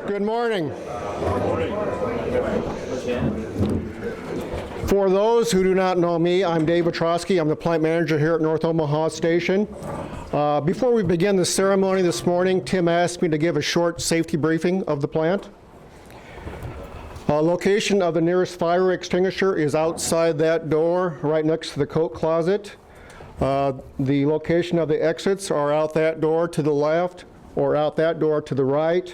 Good morning. For those who do not know me, I'm Dave Otrosky. I'm the plant manager here at North Omaha Station. Before we begin the ceremony this morning, Tim asked me to give a short safety briefing of the plant. Location of the nearest fire extinguisher is outside that door, right next to the coat closet. The location of the exits are out that door to the left or out that door to the right.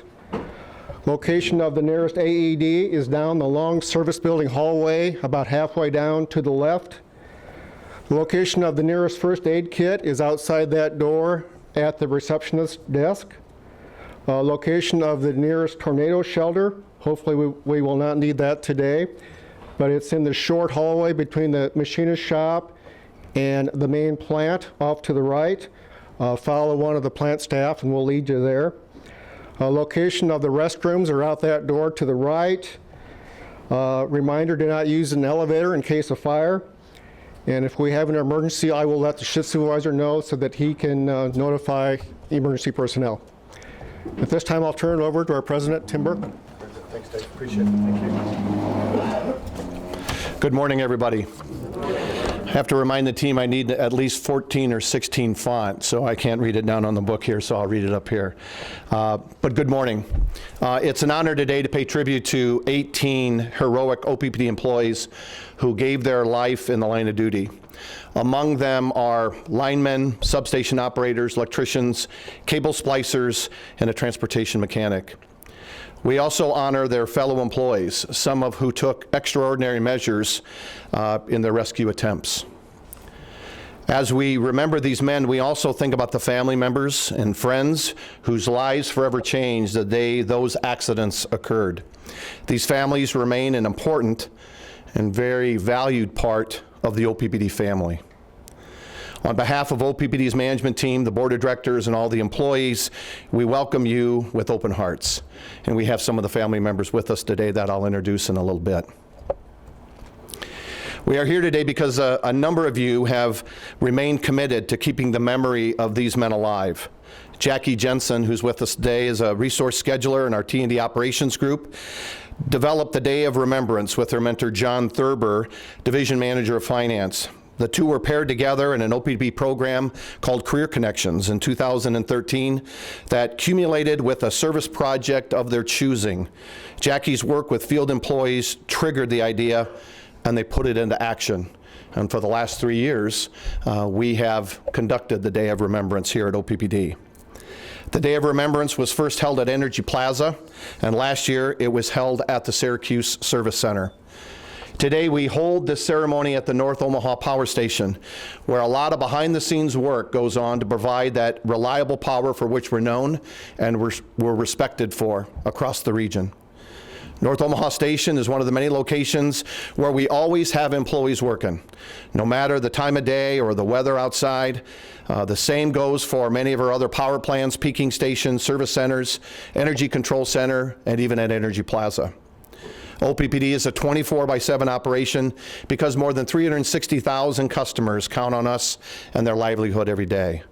Location of the nearest AED is down the long service building hallway, about halfway down to the left. The location of the nearest first aid kit is outside that door at the receptionist's desk. Location of the nearest tornado shelter, hopefully we will not need that today, but it's in the short hallway between the machinist shop and the main plant off to the right. Follow one of the plant staff and we'll lead you there. Location of the restrooms are out that door to the right. Reminder, do not use an elevator in case of fire. And if we have an emergency, I will let the shift supervisor know so that he can notify emergency personnel. At this time, I'll turn it over to our president, Tim Berkman. Thanks, Dave. Appreciate it. Thank you. Good morning, everybody. I have to remind the team I need at least 14 or 16 font, so I can't read it down on the book here, so I'll read it up here. But good morning. It's an honor today to pay tribute to 18 heroic OPPD employees who gave their life in the line of duty. Among them are linemen, substation operators, electricians, cable splicers, and a transportation mechanic. We also honor their fellow employees, some of who took extraordinary measures in their rescue attempts. As we remember these men, we also think about the family members and friends whose lives forever changed the day those accidents occurred. These families remain an important and very valued part of the OPPD family. On behalf of OPPD's management team, the board of directors, and all the employees, we welcome you with open hearts. And we have some of the family members with us today that I'll introduce in a little bit. We are here today because a number of you have remained committed to keeping the memory of these men alive. Jackie Jensen, who's with us today, is a resource scheduler in our T&D operations group, developed the Day of Remembrance with her mentor John Thurber, division manager of finance. The two were paired together in an OPPD program called Career Connections in 2013 that cumulated with a service project of their choosing. Jackie's work with field employees triggered the idea, and they put it into action. And for the last 3 years, we have conducted the Day of Remembrance here at OPPD. The Day of Remembrance was first held at Energy Plaza, and last year it was held at the Syracuse Service Center. Today we hold this ceremony at the North Omaha Power Station, where a lot of behind-the-scenes work goes on to provide that reliable power for which we're known and we're respected for across the region. North Omaha Station is one of the many locations where we always have employees working, no matter the time of day or the weather outside. The same goes for many of our other power plants, peaking stations, service centers, energy control center, and even at Energy Plaza. OPPD is a 24/7 operation because more than 360,000 customers count on us and their livelihood every day.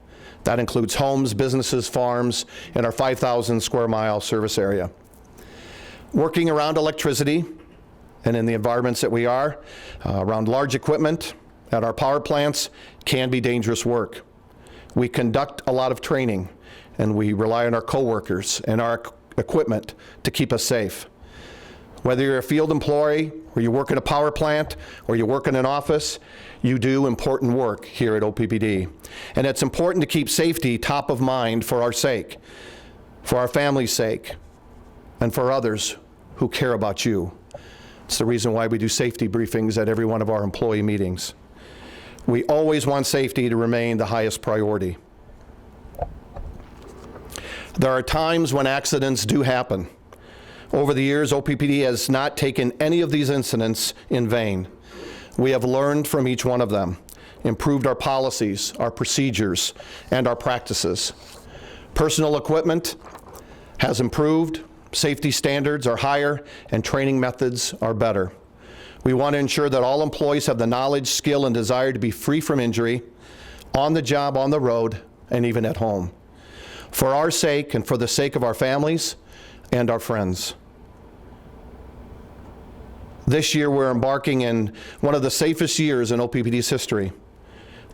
That includes homes, businesses, farms, and our 5,000 square mile service area. Working around electricity and in the environments that we are, around large equipment at our power plants can be dangerous work. We conduct a lot of training and we rely on our coworkers and our equipment to keep us safe. Whether you're a field employee, or you work in a power plant, or you work in an office, you do important work here at OPPD. And it's important to keep safety top of mind for our sake, for our family's sake, and for others who care about you. It's the reason why we do safety briefings at every one of our employee meetings. We always want safety to remain the highest priority. There are times when accidents do happen. Over the years, OPPD has not taken any of these incidents in vain. We have learned from each one of them, improved our policies, our procedures, and our practices. Personal equipment has improved, safety standards are higher, and training methods are better. We want to ensure that all employees have the knowledge, skill, and desire to be free from injury, on the job, on the road, and even at home. for our sake and for the sake of our families and our friends. This year, we're embarking in one of the safest years in OPPD's history.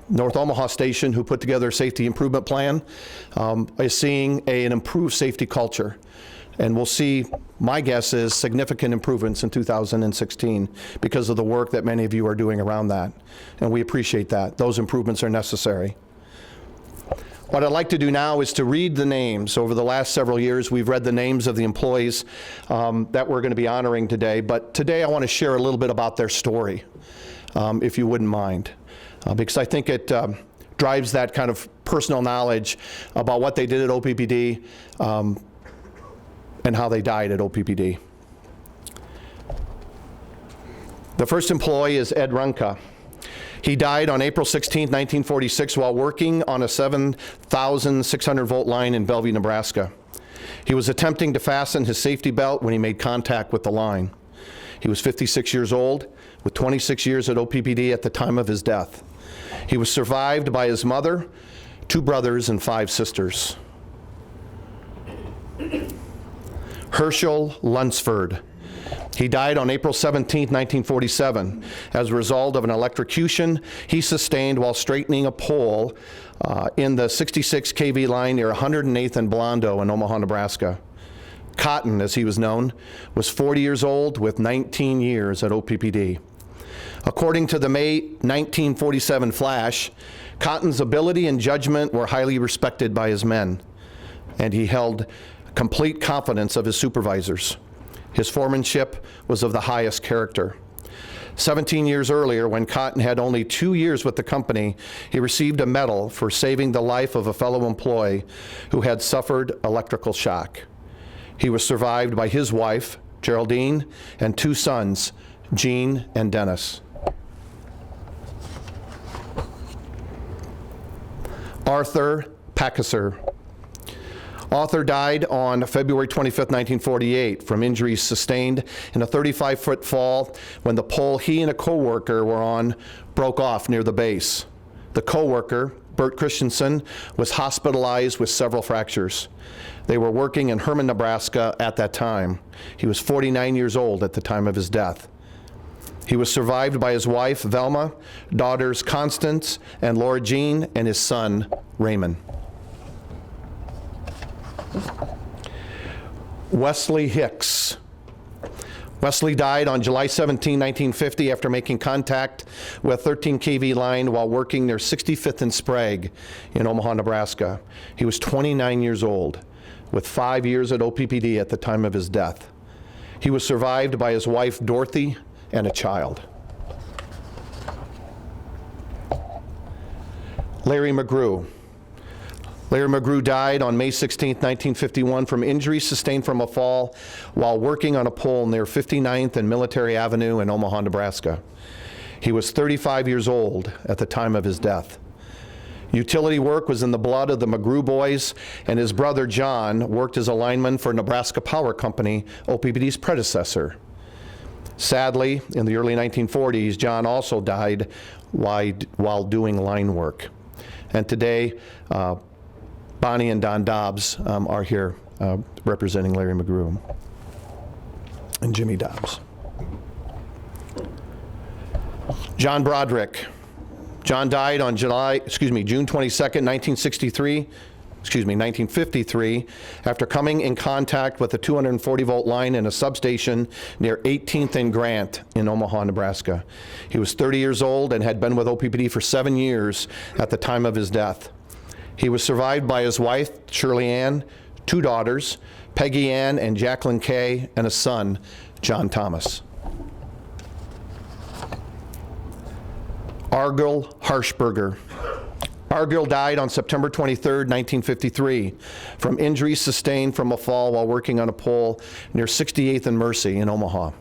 North Omaha Station, who put together a safety improvement plan, is seeing an improved safety culture. And we'll see, my guess is, significant improvements in 2016 because of the work that many of you are doing around that. And we appreciate that. Those improvements are necessary. What I'd like to do now is to read the names. Over the last several years, we've read the names of the employees that we're going to be honoring today. But today, I want to share a little bit about their story, if you wouldn't mind, because I think it drives that kind of personal knowledge about what they did at OPPD and how they died at OPPD. The first employee is Ed Runka. He died on April 16, 1946, while working on a 7,600-volt line in Bellevue, Nebraska. He was attempting to fasten his safety belt when he made contact with the line. He was 56 years old, with 26 years at OPPD at the time of his death. He was survived by his mother, 2 brothers, and 5 sisters. Herschel Lunsford. He died on April 17, 1947, as a result of an electrocution he sustained while straightening a pole in the 66 kV line near 108th and Blondo in Omaha, Nebraska. Cotton, as he was known, was 40 years old with 19 years at OPPD. According to the May 1947 flash, Cotton's ability and judgment were highly respected by his men, and he held complete confidence of his supervisors. His foremanship was of the highest character. 17 years earlier, when Cotton had only 2 years with the company, he received a medal for saving the life of a fellow employee who had suffered electrical shock. He was survived by his wife, Geraldine, and 2 sons, Gene and Dennis. Arthur Packeser. Arthur died on February 25, 1948, from injuries sustained in a 35-foot fall when the pole he and a coworker were on broke off near the base. The coworker, Bert Christensen, was hospitalized with several fractures. They were working in Herman, Nebraska at that time. He was 49 years old at the time of his death. He was survived by his wife, Velma, daughters Constance and Laura Jean, and his son, Raymond. Wesley Hicks. Wesley died on July 17, 1950, after making contact with a 13 kV line while working near 65th and Sprague in Omaha, Nebraska. He was 29 years old, with 5 years at OPPD at the time of his death. He was survived by his wife, Dorothy, and a child. Larry McGrew. Larry McGrew died on May 16, 1951, from injuries sustained from a fall while working on a pole near 59th and Military Avenue in Omaha, Nebraska. He was 35 years old at the time of his death. Utility work was in the blood of the McGrew boys, and his brother John worked as a lineman for Nebraska Power Company, OPPD's predecessor. Sadly, in the early 1940s, John also died while doing line work. And today, Bonnie and Don Dobbs are here representing Larry McGrew and Jimmy Dobbs. John Broderick. John died on June 22nd, 1953, after coming in contact with a 240-volt line in a substation near 18th and Grant in Omaha, Nebraska. He was 30 years old and had been with OPPD for 7 years at the time of his death. He was survived by his wife, Shirley Ann, 2 daughters, Peggy Ann and Jacqueline Kay, and a son, John Thomas. Argyle Harshberger. Argyle died on September 23, 1953, from injuries sustained from a fall while working on a pole near 68th and Mercy in Omaha.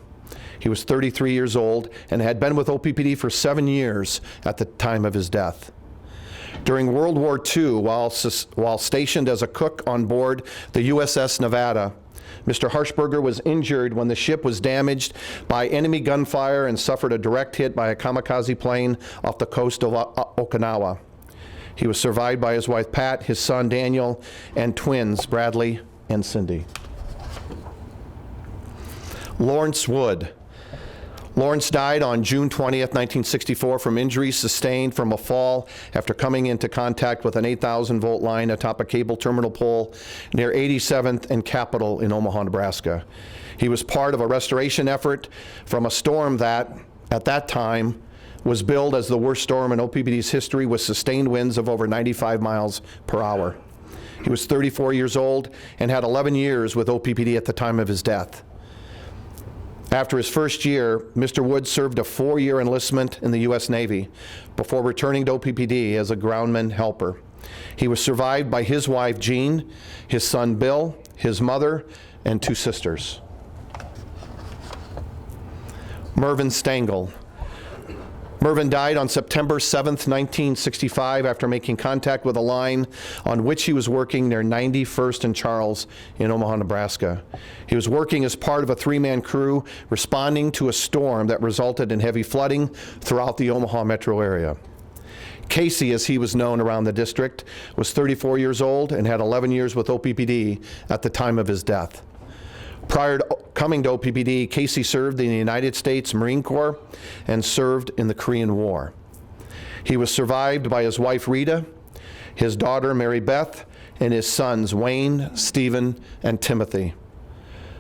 He was 33 years old and had been with OPPD for 7 years at the time of his death. During World War II, while stationed as a cook on board the USS Nevada, Mr. Harshberger was injured when the ship was damaged by enemy gunfire and suffered a direct hit by a kamikaze plane off the coast of Okinawa. He was survived by his wife Pat, his son Daniel, and twins Bradley and Cindy. Lawrence Wood. Lawrence died on June 20th, 1964 from injuries sustained from a fall after coming into contact with an 8,000-volt line atop a cable terminal pole near 87th and Capitol in Omaha, Nebraska. He was part of a restoration effort from a storm that, at that time, was billed as the worst storm in OPPD's history with sustained winds of over 95 miles per hour. He was 34 years old and had 11 years with OPPD at the time of his death. After his first year, Mr. Wood served a 4-year enlistment in the U.S. Navy before returning to OPPD as a groundman helper. He was survived by his wife, Jean, his son, Bill, his mother, and 2 sisters. Mervyn Stengel. Mervyn died on September 7th, 1965 after making contact with a line on which he was working near 91st and Charles in Omaha, Nebraska. He was working as part of a 3-man crew responding to a storm that resulted in heavy flooding throughout the Omaha metro area. Casey, as he was known around the district, was 34 years old and had 11 years with OPPD at the time of his death. Prior to coming to OPPD, Casey served in the United States Marine Corps and served in the Korean War. He was survived by his wife Rita, his daughter Mary Beth, and his sons Wayne, Stephen, and Timothy.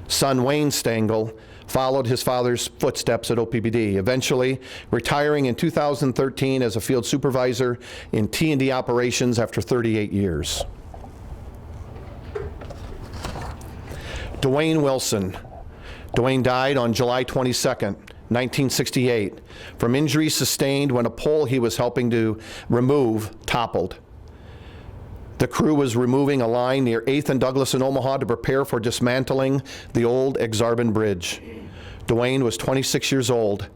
Son Wayne Stengel followed his father's footsteps at OPPD, eventually retiring in 2013 as a field supervisor in T&D operations after 38 years. Dwayne Wilson. Dwayne died on July 22nd, 1968, from injuries sustained when a pole he was helping to remove toppled. The crew was removing a line near 8th and Douglas in Omaha to prepare for dismantling the old Exarban Bridge. Dwayne was 26 years old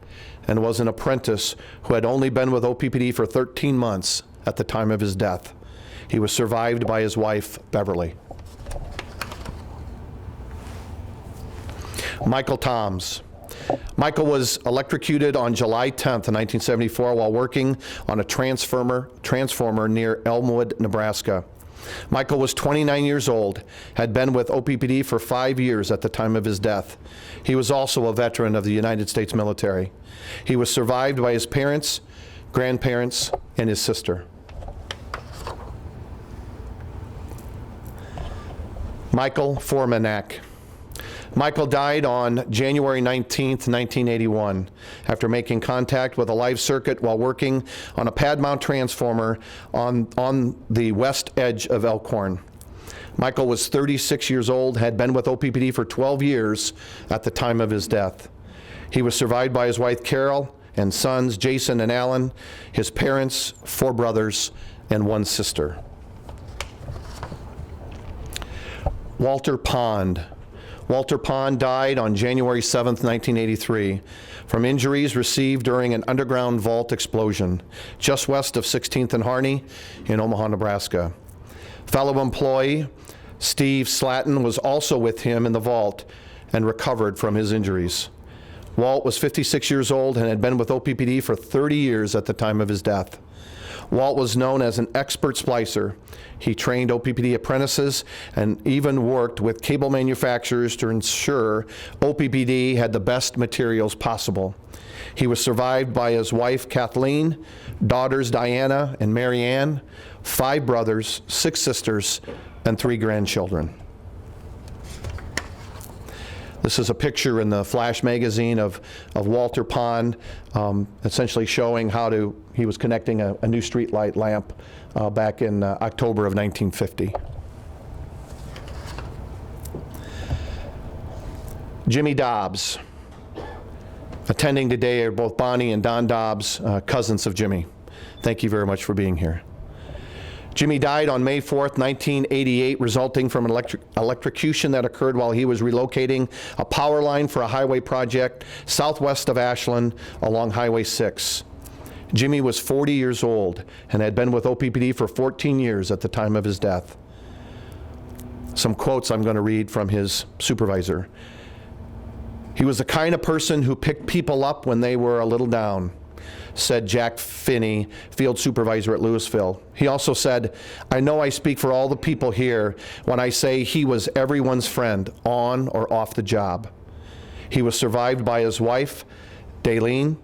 and was an apprentice who had only been with OPPD for 13 months at the time of his death. He was survived by his wife, Beverly. Michael Toms. Michael was electrocuted on July 10th, 1974 while working on a transformer near Elmwood, Nebraska. Michael was 29 years old, had been with OPPD for 5 years at the time of his death. He was also a veteran of the United States military. He was survived by his parents, grandparents, and his sister. Michael Formanak. Michael died on January 19th, 1981, after making contact with a live circuit while working on a pad mount transformer on the west edge of Elkhorn. Michael was 36 years old, had been with OPPD for 12 years at the time of his death. He was survived by his wife Carol and sons Jason and Alan, his parents, 4 brothers, and 1 sister. Walter Pond. Walter Pond died on January 7th, 1983, from injuries received during an underground vault explosion just west of 16th and Harney in Omaha, Nebraska. Fellow employee Steve Slatton was also with him in the vault and recovered from his injuries. Walt was 56 years old and had been with OPPD for 30 years at the time of his death. Walt was known as an expert splicer. He trained OPPD apprentices and even worked with cable manufacturers to ensure OPPD had the best materials possible. He was survived by his wife Kathleen, daughters Diana and Mary Ann, 5 brothers, 6 sisters, and 3 grandchildren. This is a picture in the Flash magazine of Walter Pond, essentially showing how he was connecting a new street light lamp back in October of 1950. Jimmy Dobbs. Attending today are both Bonnie and Don Dobbs, cousins of Jimmy. Thank you very much for being here. Jimmy died on May 4th, 1988, resulting from an electrocution that occurred while he was relocating a power line for a highway project southwest of Ashland along Highway 6. Jimmy was 40 years old and had been with OPPD for 14 years at the time of his death. Some quotes I'm going to read from his supervisor. He was the kind of person who picked people up when they were a little down. said Jack Finney, field supervisor at Louisville. He also said, "I know I speak for all the people here when I say he was everyone's friend, on or off the job." He was survived by his wife, Daylene,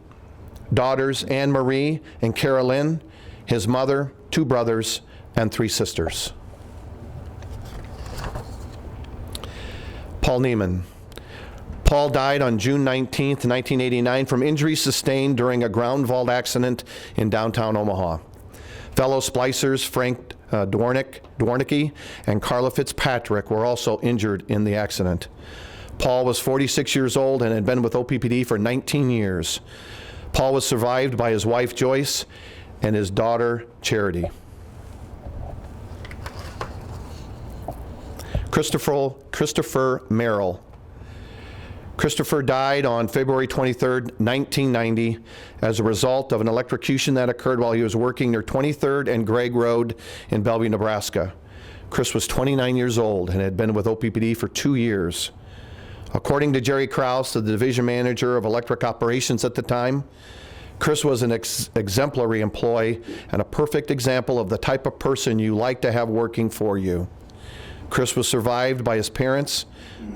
daughters Anne Marie and Carolyn, his mother, 2 brothers, and 3 sisters. Paul Neiman. Paul died on June 19, 1989, from injuries sustained during a ground vault accident in downtown Omaha. Fellow splicers Frank Dwornicki and Carla Fitzpatrick were also injured in the accident. Paul was 46 years old and had been with OPPD for 19 years. Paul was survived by his wife, Joyce, and his daughter, Charity. Christopher Merrill. Christopher died on February 23, 1990, as a result of an electrocution that occurred while he was working near 23rd and Gregg Road in Bellevue, Nebraska. Chris was 29 years old and had been with OPPD for 2 years. According to Jerry Krause, the division manager of electric operations at the time, Chris was an exemplary employee and a perfect example of the type of person you like to have working for you. Chris was survived by his parents,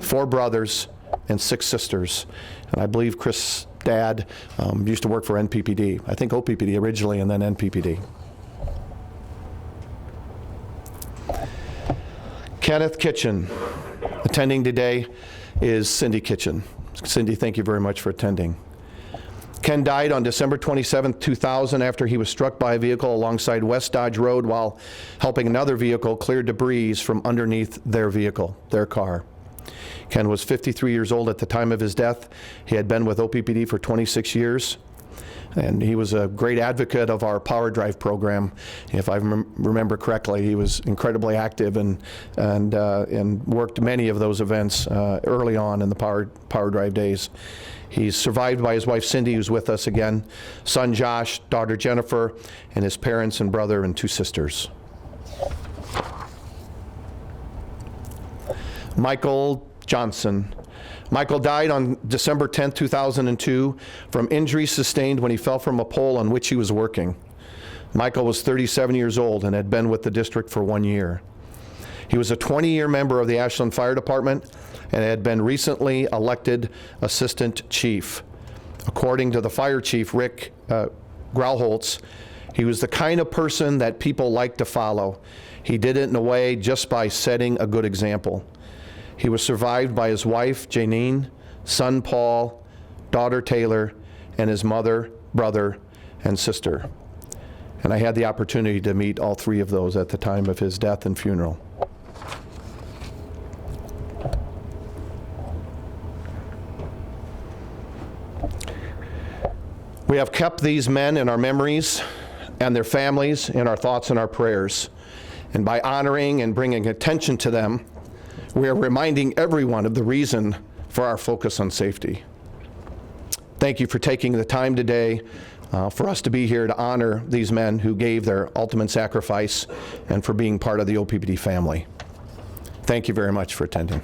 4 brothers, and 6 sisters. And I believe Chris' dad used to work for NPPD. I think OPPD originally and then NPPD. Kenneth Kitchen. Attending today is Cindy Kitchen. Cindy, thank you very much for attending. Ken died on December 27, 2000, after he was struck by a vehicle alongside West Dodge Road while helping another vehicle clear debris from underneath their vehicle, their car. Ken was 53 years old at the time of his death. He had been with OPPD for 26 years, and he was a great advocate of our Power Drive program. If I remember correctly, he was incredibly active and worked many of those events early on in the Power Drive days. He's survived by his wife Cindy, who's with us again, son Josh, daughter Jennifer, and his parents and brother and 2 sisters. Michael Johnson. Michael died on December 10, 2002, from injuries sustained when he fell from a pole on which he was working. Michael was 37 years old and had been with the district for 1 year. He was a 20-year member of the Ashland Fire Department and had been recently elected assistant chief. According to the fire chief, Rick Grauholtz, he was the kind of person that people like to follow. He did it in a way just by setting a good example. He was survived by his wife, Janine, son Paul, daughter Taylor, and his mother, brother, and sister. And I had the opportunity to meet all 3 of those at the time of his death and funeral. We have kept these men in our memories and their families in our thoughts and our prayers. And by honoring and bringing attention to them, we are reminding everyone of the reason for our focus on safety. Thank you for taking the time today for us to be here to honor these men who gave their ultimate sacrifice and for being part of the OPPD family. Thank you very much for attending.